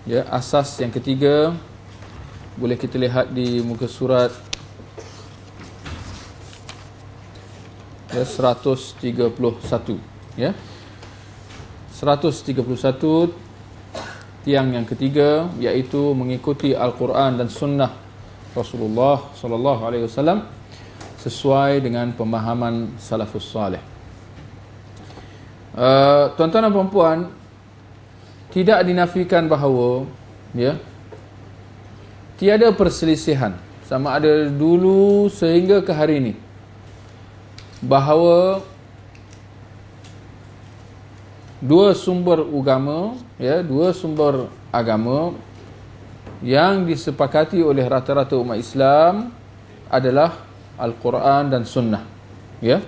Ya, asas yang ketiga boleh kita lihat di muka surat 131 ya. 131 tiang yang ketiga iaitu mengikuti Al-Quran dan Sunnah Rasulullah sallallahu alaihi wasallam sesuai dengan pemahaman salafus salih. Tuan-tuan dan puan-puan, tidak dinafikan bahawa ya tiada perselisihan sama ada dulu sehingga ke hari ini bahawa dua sumber agama yang disepakati oleh rata-rata umat Islam adalah Al-Quran dan Sunnah. Ya,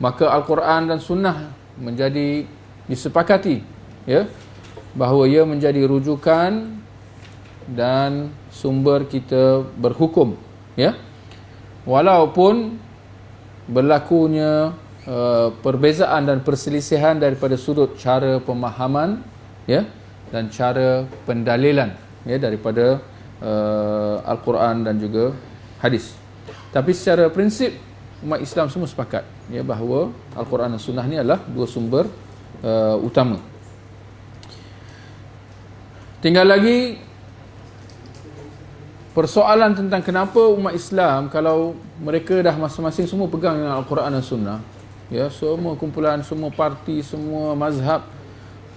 maka Al-Quran dan Sunnah menjadi disepakati ya bahawa ia menjadi rujukan dan sumber kita berhukum ya, walaupun berlakunya perbezaan dan perselisihan daripada sudut cara pemahaman ya dan cara pendalilan ya daripada Al-Quran dan juga hadis. Tapi secara prinsip umat Islam semua sepakat ya bahawa Al-Quran dan Sunnah ni adalah dua sumber utama. Tinggal lagi persoalan tentang kenapa umat Islam, kalau mereka dah masing-masing semua pegang dengan Al-Quran dan Sunnah ya, semua kumpulan, semua parti, semua mazhab,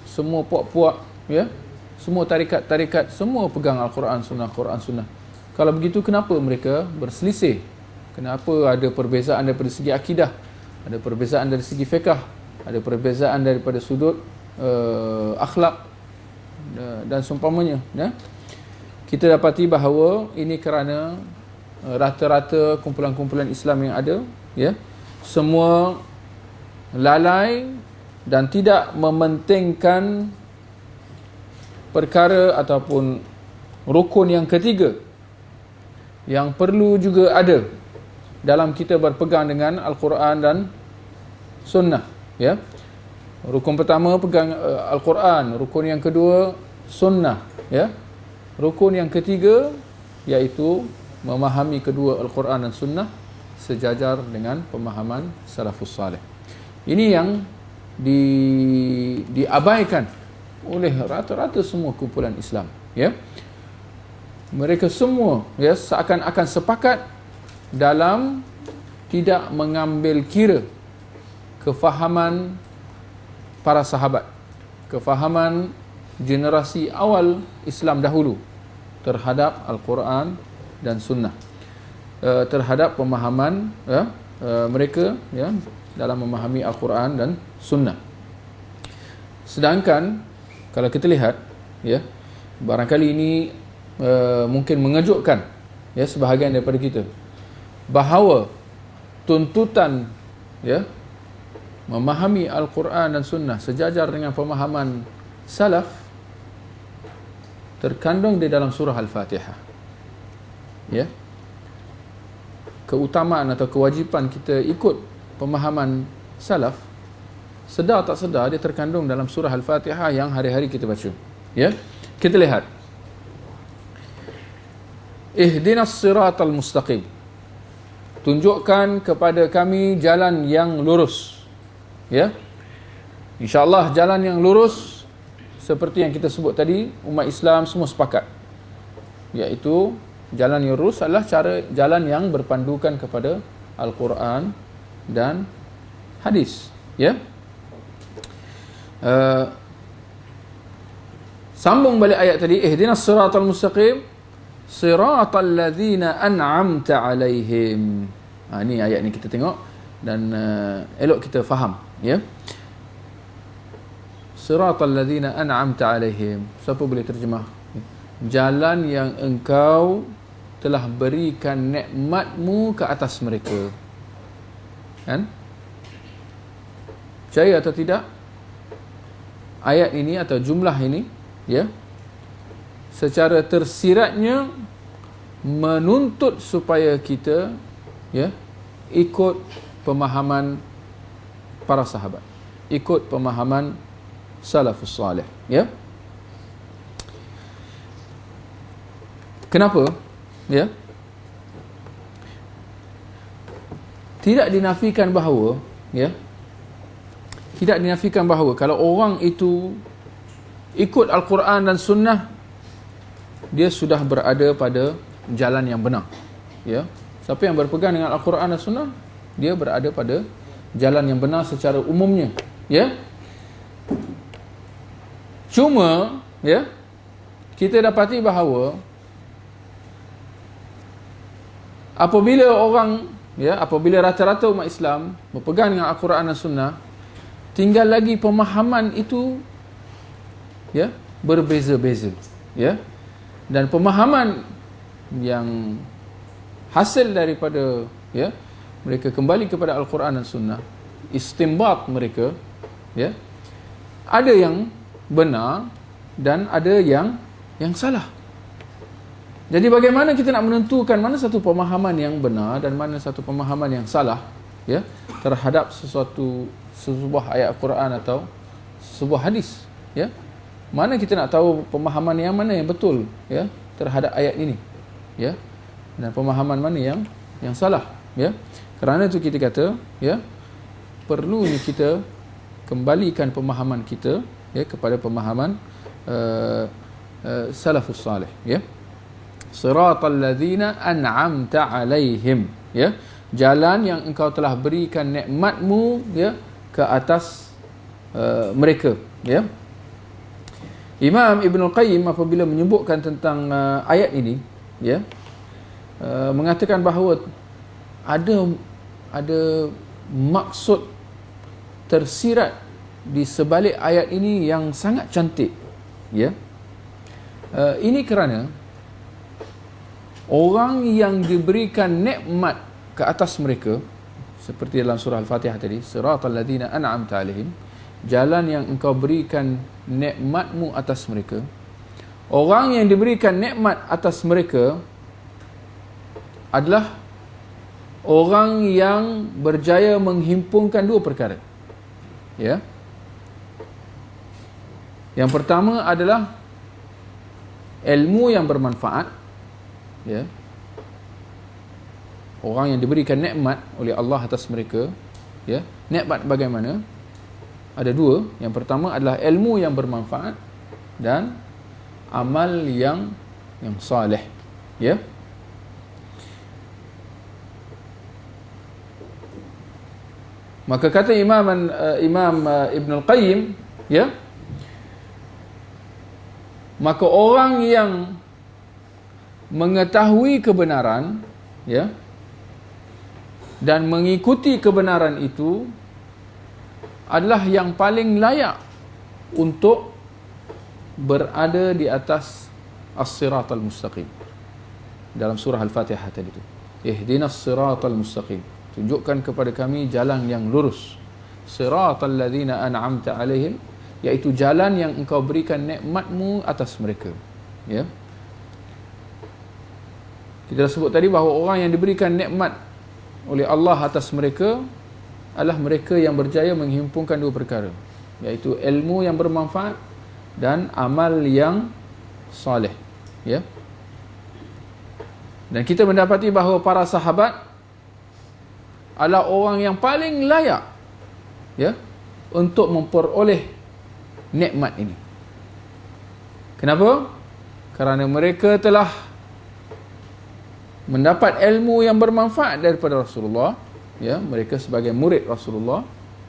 semua puak-puak ya, semua tarikat-tarikat semua pegang Al-Quran Sunnah, Quran Sunnah. Kalau begitu kenapa mereka berselisih? Kenapa ada perbezaan daripada segi akidah, ada perbezaan dari segi fiqh, ada perbezaan daripada sudut akhlak dan seumpamanya ya? Kita dapati bahawa ini kerana rata-rata kumpulan-kumpulan Islam yang ada ya, semua lalai dan tidak mementingkan perkara ataupun rukun yang ketiga yang perlu juga ada dalam kita berpegang dengan Al-Quran dan Sunnah ya. Rukun pertama pegang Al-Quran, rukun yang kedua Sunnah ya. Rukun yang ketiga iaitu memahami kedua Al-Quran dan Sunnah sejajar dengan pemahaman salafus salih. Ini yang diabaikan oleh rata-rata semua kumpulan Islam ya. Mereka semua ya seakan-akan sepakat dalam tidak mengambil kira kefahaman para sahabat, kefahaman generasi awal Islam dahulu terhadap Al-Quran dan Sunnah, terhadap pemahaman mereka ya dalam memahami Al-Quran dan Sunnah. Sedangkan kalau kita lihat ya, barangkali ini mungkin mengejutkan ya sebahagian daripada kita, bahawa tuntutan ya memahami Al-Quran dan Sunnah sejajar dengan pemahaman salaf terkandung di dalam surah Al-Fatihah ya. Keutamaan atau kewajipan kita ikut pemahaman salaf, sedar tak sedar dia terkandung dalam surah Al-Fatihah yang hari-hari kita baca ya. Kita lihat, ihdinas siratal mustaqim, tunjukkan kepada kami jalan yang lurus ya. InsyaAllah jalan yang lurus seperti yang kita sebut tadi, umat Islam semua sepakat, iaitu jalan yang lurus adalah jalan yang berpandukan kepada Al-Quran dan hadis ya. Sambung balik ayat tadi, ihdinas siratal mustaqim siratal ladzina an'amta alaihim. Ini ayat ni kita tengok dan elok kita faham ya. Siratal ladzina an'amta alaihim, siapa boleh terjemah? Jalan yang engkau telah berikan nikmatmu ke atas mereka. Kan? Percaya atau tidak, ayat ini atau jumlah ini ya, secara tersiratnya menuntut supaya kita ya ikut pemahaman para sahabat, ikut pemahaman salafus salih ya. Kenapa? Ya. Tidak dinafikan bahawa, ya, tidak dinafikan bahawa kalau orang itu ikut Al-Quran dan Sunnah, dia sudah berada pada jalan yang benar. Ya. Siapa yang berpegang dengan Al-Quran dan Sunnah, dia berada pada jalan yang benar secara umumnya. Ya. Cuma, ya, kita dapati bahawa apabila rata-rata umat Islam berpegang dengan Al-Quran dan Sunnah, tinggal lagi pemahaman itu, ya, berbeza-beza, ya. Dan pemahaman yang hasil daripada, ya, mereka kembali kepada Al-Quran dan Sunnah, istinbat mereka, ya, ada yang benar dan ada yang salah. Jadi bagaimana kita nak menentukan mana satu pemahaman yang benar dan mana satu pemahaman yang salah, ya, terhadap sebuah ayat Al-Quran atau sebuah hadis, ya? Mana kita nak tahu pemahaman yang mana yang betul, ya, terhadap ayat ini, ya, dan pemahaman mana yang salah, ya? Kerana itu kita kata, ya, perlu kita kembalikan pemahaman kita, ya, kepada pemahaman salafus salih, ya. Siratal ladzina an'amta 'alaihim, ya, jalan yang engkau telah berikan nikmatmu, ya, ke atas mereka, ya. Imam Ibn Qayyim apabila menyebutkan tentang ayat ini, ya, mengatakan bahawa ada maksud tersirat di sebalik ayat ini yang sangat cantik, ya. Ini kerana orang yang diberikan nikmat ke atas mereka, seperti dalam surah Al-Fatihah tadi, siratal ladzina an'amta 'alaihim, jalan yang engkau berikan nikmatmu atas mereka. Orang yang diberikan nikmat atas mereka adalah orang yang berjaya menghimpunkan dua perkara, ya. Yang pertama adalah ilmu yang bermanfaat, ya. Orang yang diberikan nikmat oleh Allah atas mereka, ya. Nikmat bagaimana? Ada dua. Yang pertama adalah ilmu yang bermanfaat dan amal yang saleh, ya. Maka kata Imam Ibn Al-Qayyim, ya, maka orang yang mengetahui kebenaran, ya, dan mengikuti kebenaran itu adalah yang paling layak untuk berada di atas as-siratal mustaqim. Dalam surah Al-Fatihah tadi itu, ihdinas siratal mustaqim, tunjukkan kepada kami jalan yang lurus, siratal ladzina an'amta 'alaihim, iaitu jalan yang engkau berikan nikmatmu atas mereka, ya. Kita dah sebut tadi bahawa orang yang diberikan nikmat oleh Allah atas mereka adalah mereka yang berjaya menghimpunkan dua perkara, iaitu ilmu yang bermanfaat dan amal yang soleh, ya. Dan kita mendapati bahawa para sahabat adalah orang yang paling layak, ya, untuk memperoleh nikmat ini. Kenapa? Kerana mereka telah mendapat ilmu yang bermanfaat daripada Rasulullah, ya. Mereka sebagai murid Rasulullah,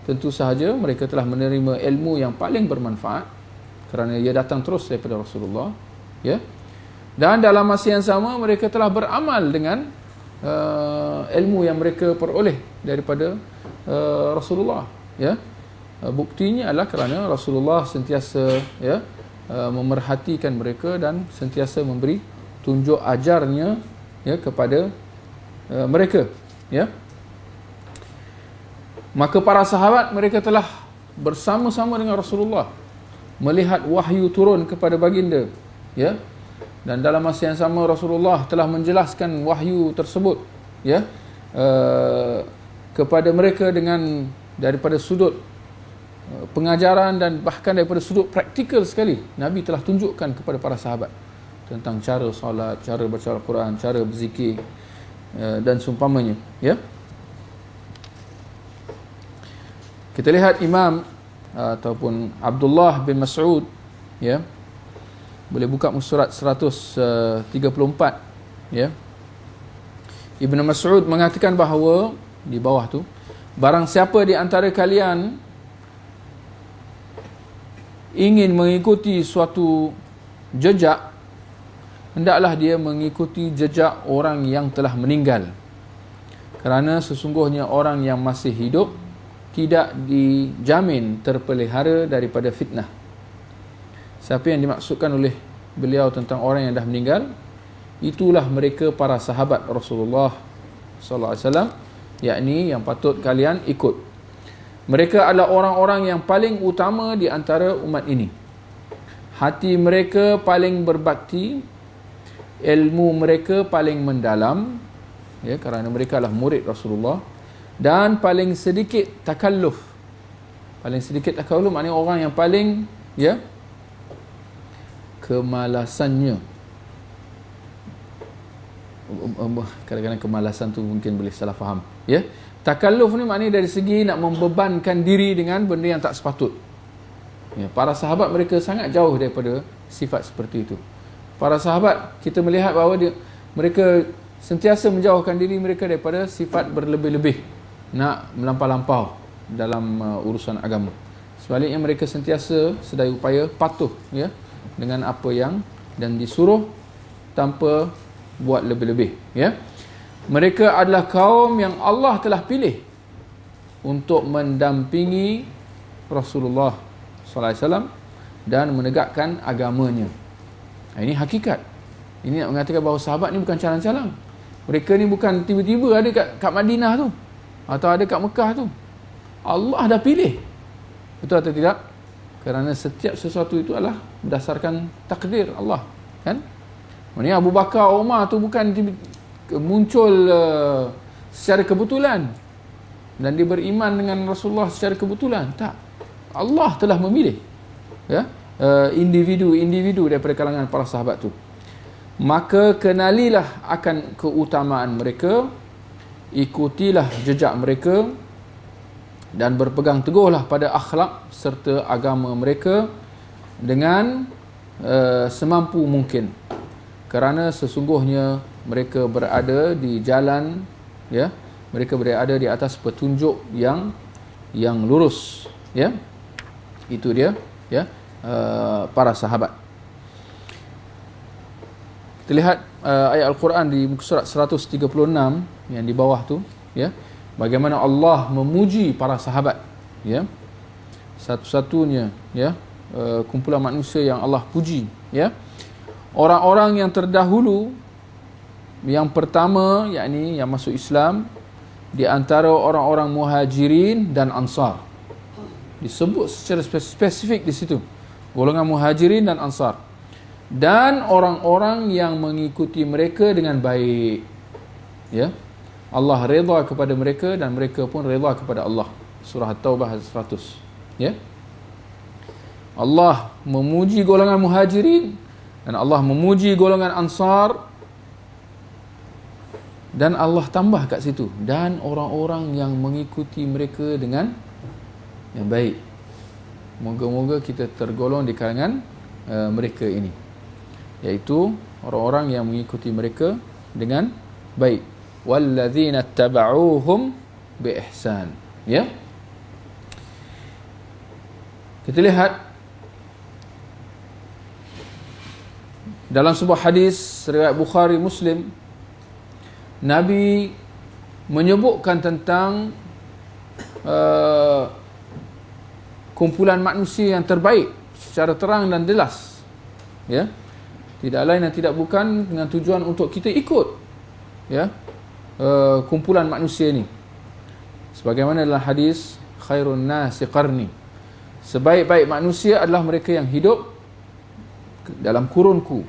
tentu sahaja mereka telah menerima ilmu yang paling bermanfaat kerana ia datang terus daripada Rasulullah, ya. Dan dalam masa yang sama mereka telah beramal dengan ilmu yang mereka peroleh daripada Rasulullah, ya. Buktinya adalah kerana Rasulullah sentiasa, ya, memerhatikan mereka dan sentiasa memberi tunjuk ajarnya, ya, kepada mereka, ya. Maka para sahabat mereka telah bersama-sama dengan Rasulullah melihat wahyu turun kepada baginda, ya. Dan dalam masa yang sama Rasulullah telah menjelaskan wahyu tersebut, ya, kepada mereka daripada sudut pengajaran dan bahkan daripada sudut praktikal sekali. Nabi telah tunjukkan kepada para sahabat tentang cara solat, cara baca Al-Quran, cara berzikir dan seumpamanya, ya. Kita lihat Imam ataupun Abdullah bin Mas'ud, ya. Boleh buka surat 134, ya. Ibnu Mas'ud mengatakan bahawa di bawah tu, barang siapa di antara kalian ingin mengikuti suatu jejak, hendaklah dia mengikuti jejak orang yang telah meninggal, kerana sesungguhnya orang yang masih hidup tidak dijamin terpelihara daripada fitnah. Siapa yang dimaksudkan oleh beliau tentang orang yang dah meninggal, itulah mereka para sahabat Rasulullah sallallahu alaihi wasallam, yakni yang patut kalian ikut. Mereka adalah orang-orang yang paling utama di antara umat ini. Hati mereka paling berbakti, ilmu mereka paling mendalam, ya, kerana mereka adalah murid Rasulullah, dan paling sedikit takalluf. Paling sedikit takalluf maknanya orang yang paling, ya, kemalasannya. Kadang-kadang kemalasan tu mungkin boleh salah faham, ya. Takalluf ni maknanya dari segi nak membebankan diri dengan benda yang tak sepatut. Ya, para sahabat mereka sangat jauh daripada sifat seperti itu. Para sahabat, kita melihat bahawa mereka sentiasa menjauhkan diri mereka daripada sifat berlebih-lebih, nak melampau-lampau dalam urusan agama. Sebaliknya mereka sentiasa sedaya upaya patuh, ya, dengan apa yang dan disuruh tanpa buat lebih-lebih, ya. Mereka adalah kaum yang Allah telah pilih untuk mendampingi Rasulullah sallallahu alaihi wasallam dan menegakkan agamanya. Ini hakikat. Ini nak mengatakan bahawa sahabat ni bukan calang-calang. Mereka ni bukan tiba-tiba ada kat Madinah tu atau ada kat Mekah tu. Allah dah pilih. Betul atau tidak? Kerana setiap sesuatu itu adalah berdasarkan takdir Allah, kan? Maksudnya Abu Bakar, Umar tu bukan muncul secara kebetulan dan dia beriman dengan Rasulullah secara kebetulan. Tak. Allah telah memilih, ya, individu-individu daripada kalangan para sahabat tu. Maka kenalilah akan keutamaan mereka, ikutilah jejak mereka, dan berpegang teguhlah pada akhlak serta agama mereka dengan semampu mungkin, kerana sesungguhnya mereka berada di jalan, ya, mereka berada di atas petunjuk yang lurus, ya. Itu dia, ya, para sahabat. Kita lihat ayat Al-Quran di muka surat 136 yang di bawah tu, ya, bagaimana Allah memuji para sahabat, ya. Satu-satunya, ya, kumpulan manusia yang Allah puji, ya. Orang-orang yang terdahulu, yang pertama, yakni yang masuk Islam, di antara orang-orang Muhajirin dan Ansar. Disebut secara spesifik di situ, golongan Muhajirin dan Ansar, dan orang-orang yang mengikuti mereka dengan baik, ya. Allah redha kepada mereka dan mereka pun redha kepada Allah. Surah At-Taubah ayat 100, ya. Allah memuji golongan Muhajirin dan Allah memuji golongan Ansar, dan Allah tambah kat situ, dan orang-orang yang mengikuti mereka dengan yang baik. Moga-moga kita tergolong di kalangan mereka ini, iaitu orang-orang yang mengikuti mereka dengan baik. Walladzina tabauhum biihsan, ya. Kita lihat dalam sebuah hadis riwayat Bukhari Muslim, Nabi menyebutkan tentang kumpulan manusia yang terbaik secara terang dan jelas, ya. Tidak lain dan tidak bukan dengan tujuan untuk kita ikut, ya, kumpulan manusia ini. Sebagaimana dalam hadis, khairun nasi qarni, sebaik-baik manusia adalah mereka yang hidup dalam kurunku.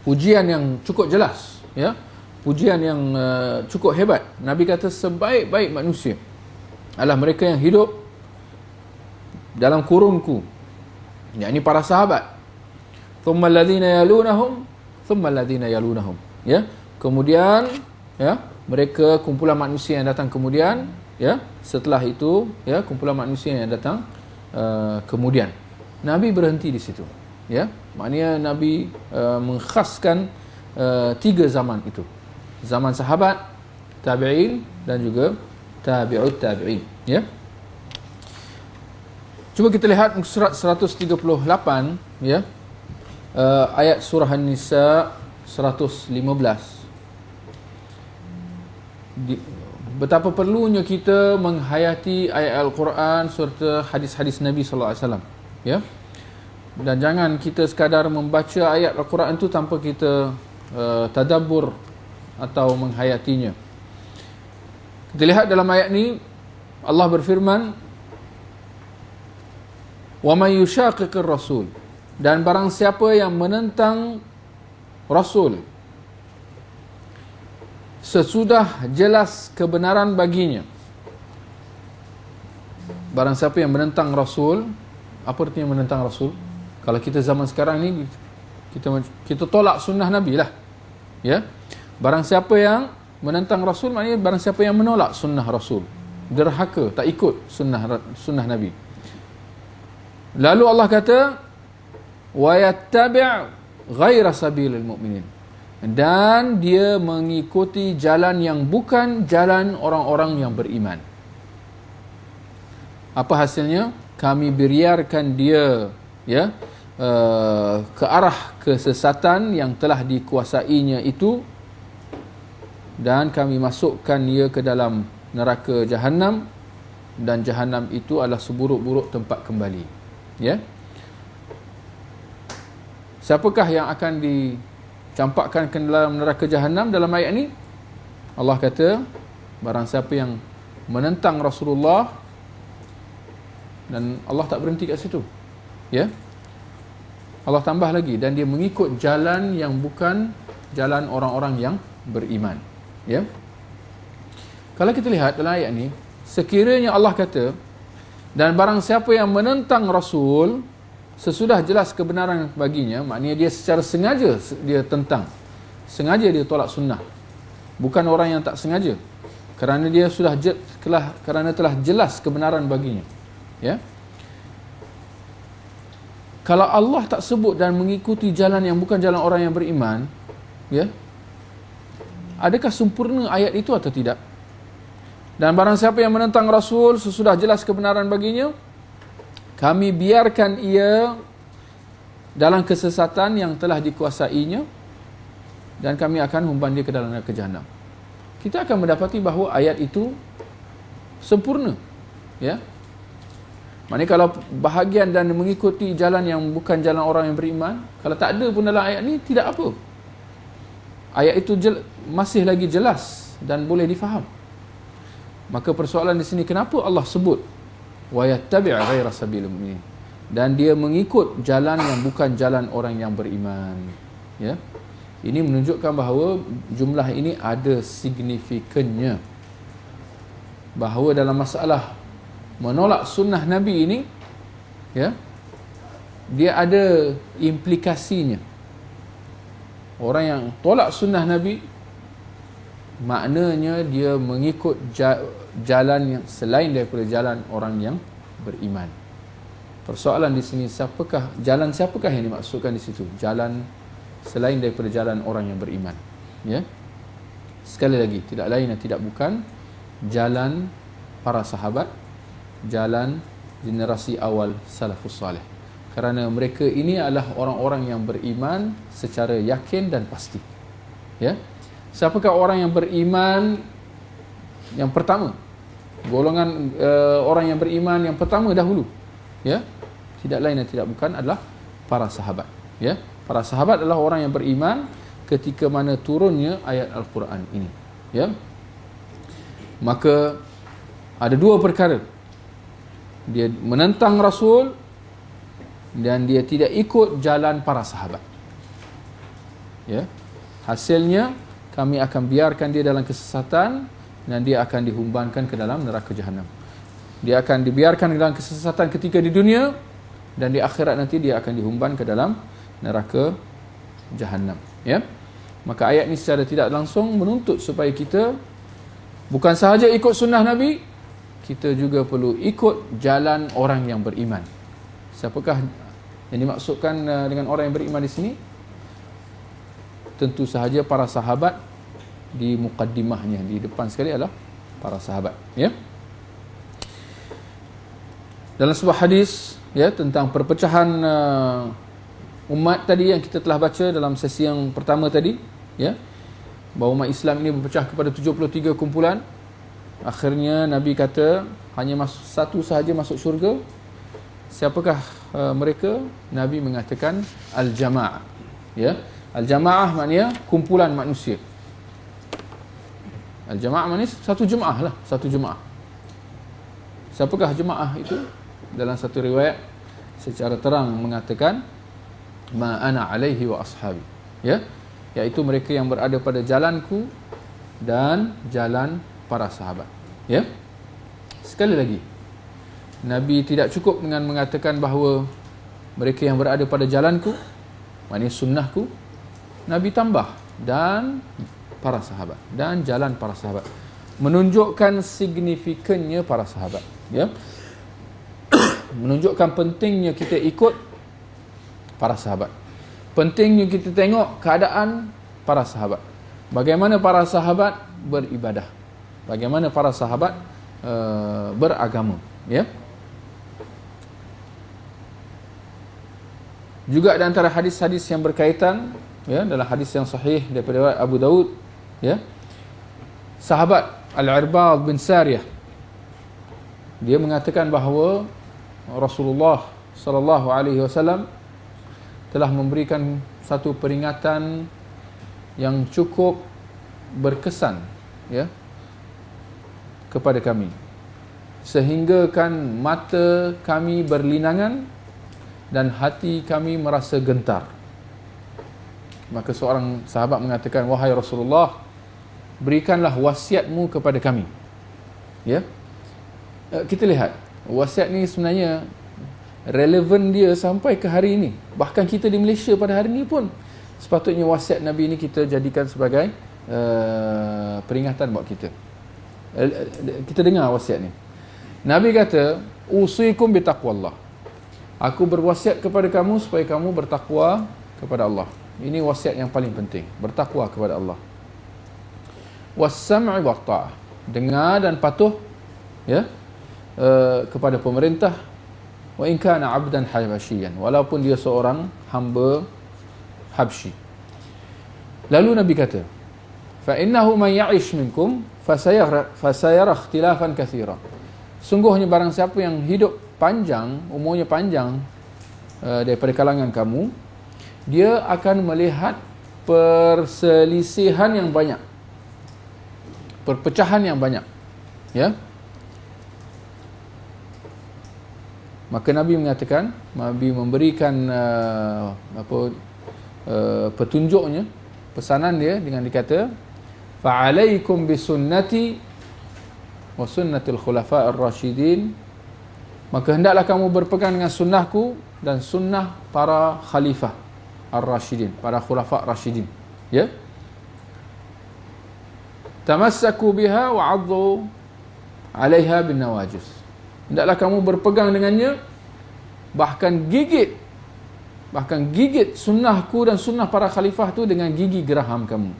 Pujian yang cukup jelas, ya, pujian yang cukup hebat. Nabi kata sebaik-baik manusia. adalah mereka yang hidup dalam kurunku, yakni para sahabat. Thumma alladhina yalunahum, thumma alladhina yalunahum. Ya, kemudian ya, mereka kumpulan manusia yang datang kemudian, ya, setelah itu ya, kumpulan manusia yang datang kemudian. Nabi berhenti di situ. Ya, maknanya Nabi mengkhaskan 3 zaman itu. Zaman sahabat, tabi'in dan juga tabi'ut tabi'in, ya. Cuba kita lihat surat 138, ya. Ayat surah An-Nisa 115. Betapa perlunya kita menghayati ayat Al-Quran serta hadis-hadis Nabi sallallahu alaihi wasallam, ya. Dan jangan kita sekadar membaca ayat Al-Quran itu tanpa kita tadabbur atau menghayatinya. Kita lihat dalam ayat ni Allah berfirman, "Wa may yushaqiqir rasul", dan barang siapa yang menentang Rasul sesudah jelas kebenaran baginya. Barang siapa yang menentang Rasul, apa artinya menentang Rasul? Kalau kita zaman sekarang ni, kita tolak sunnah Nabi lah, ya. Barang siapa yang menentang Rasul, maknanya barang siapa yang menolak sunnah Rasul, derhaka, tak ikut sunnah Nabi. Lalu Allah kata, wa yattabi' ghaira sabilil mu'minin, dan dia mengikuti jalan yang bukan jalan orang-orang yang beriman. Apa hasilnya? Kami biarkan dia, ya, ke arah kesesatan yang telah dikuasainya itu, dan kami masukkan dia ke dalam neraka Jahannam, dan Jahannam itu adalah seburuk-buruk tempat kembali, ya. Siapakah yang akan dicampakkan ke dalam neraka Jahannam dalam ayat ni? Allah kata, barang siapa yang menentang Rasulullah, dan Allah tak berhenti kat situ, ya. Allah tambah lagi, dan dia mengikut jalan yang bukan jalan orang-orang yang beriman, ya. Kalau kita lihat dalam ayat ni, sekiranya Allah kata, dan barang siapa yang menentang Rasul sesudah jelas kebenaran baginya, maknanya dia secara sengaja dia tentang, sengaja dia tolak sunnah, bukan orang yang tak sengaja, kerana dia kerana telah jelas kebenaran baginya, ya. Kalau Allah tak sebut dan mengikuti jalan yang bukan jalan orang yang beriman, ya, adakah sempurna ayat itu atau tidak? Dan barang siapa yang menentang Rasul sesudah jelas kebenaran baginya, kami biarkan ia dalam kesesatan yang telah dikuasainya, dan kami akan humban dia ke dalam neraka Jahannam. Kita akan mendapati bahawa ayat itu sempurna, ya. Maknanya kalau bahagian dan mengikuti jalan yang bukan jalan orang yang beriman, kalau tak ada pun dalam ayat ni, tidak apa. Ayat itu masih lagi jelas dan boleh difaham. Maka persoalan di sini, kenapa Allah sebut wa yattabi' ghaira sabilil mu'minin, dan dia mengikut jalan yang bukan jalan orang yang beriman, ya. Ini menunjukkan bahawa jumlah ini ada signifikannya, bahawa dalam masalah menolak sunnah Nabi ini, ya, dia ada implikasinya. Orang yang tolak sunnah Nabi, maknanya dia mengikut jalan yang selain daripada jalan orang yang beriman. Persoalan di sini, jalan siapakah yang dimaksudkan di situ? Jalan selain daripada jalan orang yang beriman, ya. Sekali lagi, tidak lain dan tidak bukan jalan para sahabat, jalan generasi awal salafus salih. Kerana mereka ini adalah orang-orang yang beriman secara yakin dan pasti, ya. Siapakah orang yang beriman yang pertama? Golongan orang yang beriman yang pertama dahulu, ya, tidak lain dan tidak bukan adalah para sahabat, ya. Para sahabat adalah orang yang beriman ketika mana turunnya ayat Al-Quran ini, ya. Maka ada dua perkara. Dia menentang Rasul dan dia tidak ikut jalan para sahabat, ya. Hasilnya kami akan biarkan dia dalam kesesatan dan dia akan dihumbankan ke dalam neraka Jahannam. Dia akan dibiarkan dalam kesesatan ketika di dunia, dan di akhirat nanti dia akan dihumban ke dalam neraka Jahannam. Ya. Maka ayat ini secara tidak langsung menuntut supaya kita bukan sahaja ikut sunnah Nabi, kita juga perlu ikut jalan orang yang beriman. Siapakah yang dimaksudkan dengan orang yang beriman di sini? Tentu sahaja para sahabat. Di muqaddimahnya, di depan sekali adalah para sahabat. Ya. Dalam sebuah hadis ya tentang perpecahan umat tadi yang kita telah baca dalam sesi yang pertama tadi, ya, bahawa umat Islam ini berpecah kepada 73 kumpulan. Akhirnya Nabi kata hanya satu sahaja masuk syurga. Siapakah mereka? Nabi mengatakan al-jamaah. Ya, al-jamaah maknanya kumpulan manusia. Al-jamaah maknanya satu jemaah lah, satu jemaah. Siapakah jemaah itu? Dalam satu riwayat secara terang mengatakan ma ana alaihi wa ashabi, ya, iaitu mereka yang berada pada jalanku dan jalan para sahabat. Ya. Sekali lagi, Nabi tidak cukup dengan mengatakan bahawa mereka yang berada pada jalanku, maknanya sunnahku. Nabi tambah dan para sahabat, dan jalan para sahabat, menunjukkan signifikannya para sahabat. Ya. Menunjukkan pentingnya kita ikut para sahabat. Pentingnya kita tengok keadaan para sahabat. Bagaimana para sahabat beribadah. Bagaimana para sahabat beragama. Ya. Juga di antara hadis-hadis yang berkaitan, ya, dalam hadis yang sahih daripada Abu Daud, ya, sahabat Al-Irbad bin Sariyah, dia mengatakan bahawa Rasulullah sallallahu alaihi wasallam telah memberikan satu peringatan yang cukup berkesan, ya, kepada kami, sehingga kan mata kami berlinangan dan hati kami merasa gentar. Maka seorang sahabat mengatakan, wahai Rasulullah, berikanlah wasiatmu kepada kami. Ya. Kita lihat wasiat ni sebenarnya relevan dia sampai ke hari ini. Bahkan kita di Malaysia pada hari ini pun sepatutnya wasiat Nabi ini kita jadikan sebagai peringatan buat kita. Kita dengar wasiat ni. Nabi kata, usikum bitaqwallah. Aku berwasiat kepada kamu supaya kamu bertakwa kepada Allah. Ini wasiat yang paling penting, bertakwa kepada Allah. Was-sam'i wa ta'ah, dengar dan patuh, ya, kepada pemerintah. Wa in kana 'abdan habasyian, walaupun dia seorang hamba Habsyi. Lalu Nabi kata, fa innahu man ya'ish minkum fasayara ikhtilafan katsira. Sungguhnya barang siapa yang hidup panjang, umurnya panjang daripada kalangan kamu, dia akan melihat perselisihan yang banyak, perpecahan yang banyak. Ya. Maka Nabi mengatakan, Nabi memberikan petunjuknya, pesanan dia dengan dikata, fa'alaikum bisunnati wa sunnatil khulafa'ir rasyidin. Maka hendaklah kamu berpegang dengan sunnahku dan sunnah para khalifah ar-rasyidin, para khulafa' rasyidin. Ya. Tamassaku biha wa 'addu 'alaiha bin nawajis. Hendaklah kamu berpegang dengannya, bahkan gigit sunnahku dan sunnah para khalifah tu dengan gigi geraham kamu.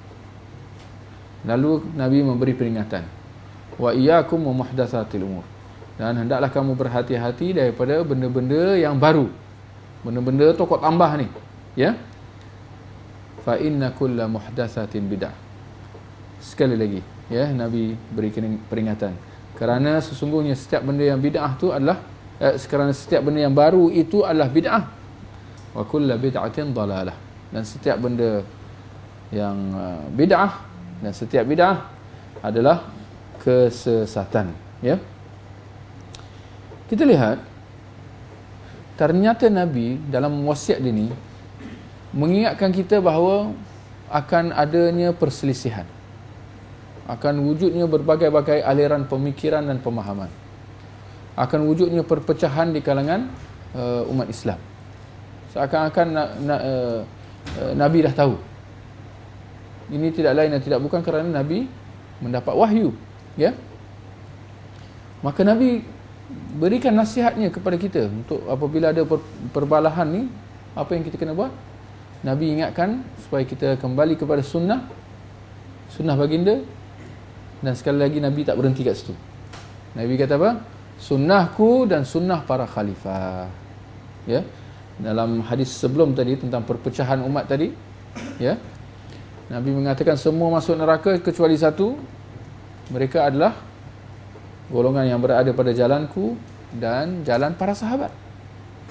Lalu Nabi memberi peringatan, wa iyyakum wa muhdatsatil umur, dan hendaklah kamu berhati-hati daripada benda-benda yang baru, benda-benda tokok tambah ni, ya. Fa inna kulla muhdatsatin bid'ah. Sekali lagi, ya, Nabi beri peringatan, kerana sesungguhnya setiap benda yang bid'ah tu adalah kerana setiap benda yang baru itu adalah bid'ah. Wa kullu bid'atin dalalah, dan setiap benda yang bid'ah dan setiap bid'ah adalah kesesatan. Ya. Kita lihat, ternyata Nabi dalam wasiat dia ni mengingatkan kita bahawa akan adanya perselisihan, akan wujudnya berbagai-bagai aliran pemikiran dan pemahaman. akan wujudnya perpecahan di kalangan umat Islam. Seakan-akan Nabi dah tahu. Ini tidak lain dan tidak bukan kerana Nabi mendapat wahyu, ya. Maka Nabi berikan nasihatnya kepada kita untuk apabila ada perbalahan ni, apa yang kita kena buat? Nabi ingatkan supaya kita kembali kepada sunnah baginda, dan sekali lagi Nabi tak berhenti kat situ. Nabi kata apa? Sunnahku dan sunnah para khalifah. Ya. Dalam hadis sebelum tadi tentang perpecahan umat tadi, ya. Nabi mengatakan semua masuk neraka kecuali satu. Mereka adalah golongan yang berada pada jalanku dan jalan para sahabat.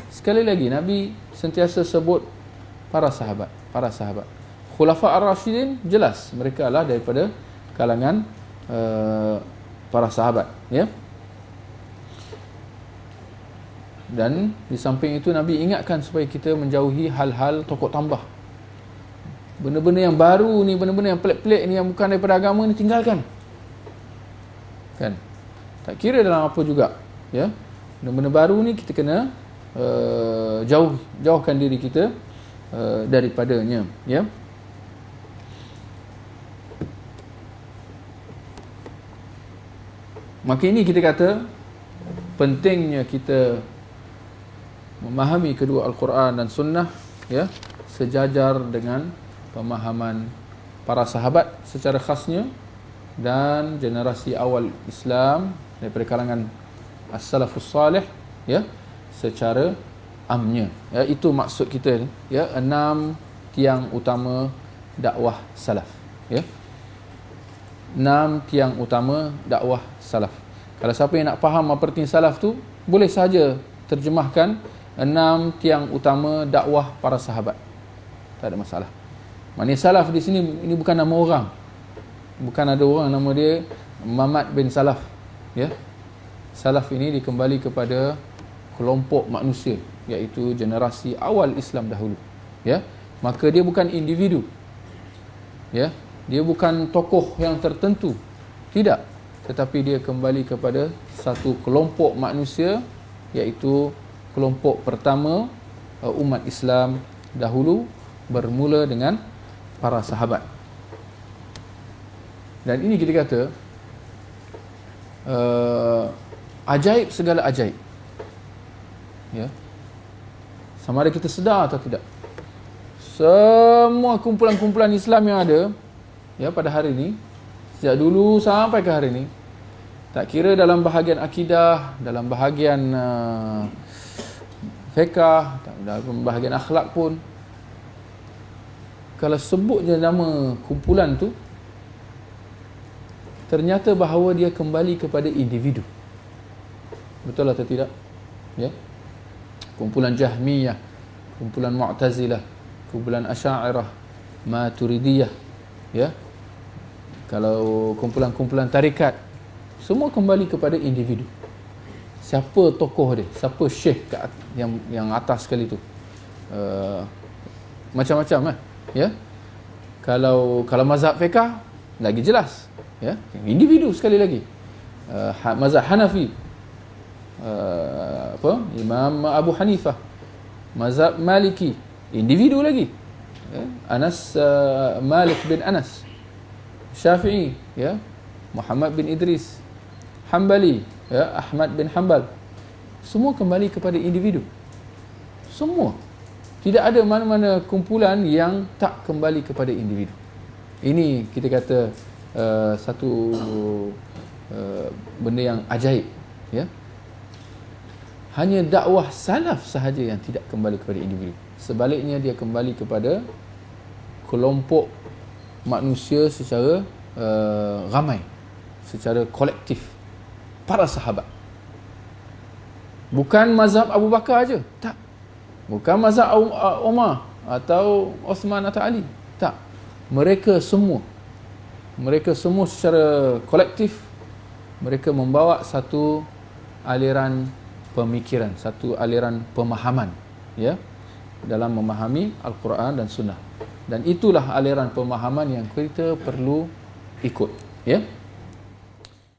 Sekali lagi Nabi sentiasa sebut para sahabat. Khulafa ar-Rasyidin jelas mereka adalah daripada kalangan para sahabat, ya. Dan di samping itu Nabi ingatkan supaya kita menjauhi hal-hal tokok tambah. Benda-benda yang baru ni, benda-benda yang pelik-pelik ni, yang bukan daripada agama ni, tinggalkan. Kan? Tak kira dalam apa juga, ya. Benda-benda baru ni kita kena jauhkan diri kita daripadanya, ya. Maka ini kita kata pentingnya kita memahami kedua Al-Quran dan Sunnah, ya, sejajar dengan pemahaman para sahabat secara khasnya dan generasi awal Islam daripada kalangan as-salafus salih, ya, secara amnya. Ya, itu maksud kita ni, ya, 6 tiang utama dakwah salaf, ya. 6 tiang utama dakwah salaf. Kalau siapa yang nak faham apa arti salaf tu, boleh saja terjemahkan 6 tiang utama dakwah para sahabat. Tak ada masalah. Maknanya salaf di sini ini bukan nama orang. Bukan ada orang nama dia Muhammad bin Salaf, ya. Salaf ini dikembali kepada kelompok manusia, iaitu generasi awal Islam dahulu, ya. Maka dia bukan individu, ya. Dia bukan tokoh yang tertentu, tidak, tetapi dia kembali kepada satu kelompok manusia, iaitu kelompok pertama umat Islam dahulu, bermula dengan para sahabat. Dan ini kita kata ajaib segala ajaib, ya. Sama ada kita sedar atau tidak, semua kumpulan-kumpulan Islam yang ada, ya, pada hari ini, sejak dulu sampai ke hari ini, tak kira dalam bahagian akidah, dalam bahagian fiqh, dalam bahagian akhlak pun, kalau sebut je nama kumpulan tu, ternyata bahawa dia kembali kepada individu. Betul atau tidak? Ya. Kumpulan Jahmiyah, kumpulan Mu'tazilah, kumpulan Asy'ariyah, Maturidiyah, ya. Kalau kumpulan-kumpulan tarikat, semua kembali kepada individu. Siapa tokoh dia, siapa syekh yang atas sekali tu, macam-macam, ya. Kalau mazhab fiqh lagi jelas, ya, individu sekali lagi. Mazhab Hanafi, Imam Abu Hanifah. Mazhab Maliki, individu lagi, ya. Anas, Malik bin Anas. Syafi'i, ya, Muhammad bin Idris. Hambali, ya, Ahmad bin Hanbal. Semua kembali kepada individu. Semua. Tidak ada mana-mana kumpulan yang tak kembali kepada individu. Ini kita kata satu benda yang ajaib, ya. Hanya dakwah salaf sahaja yang tidak kembali kepada individu. Sebaliknya dia kembali kepada kelompok manusia secara ramai, secara kolektif, para sahabat. Bukan mazhab Abu Bakar aja, tak. Bukan mazhab Umar atau Osman atau Ali, tak. Mereka semua secara kolektif, mereka membawa satu aliran pemikiran, satu aliran pemahaman, ya, dalam memahami Al-Quran dan Sunnah. Dan itulah aliran pemahaman yang kita perlu ikut, ya.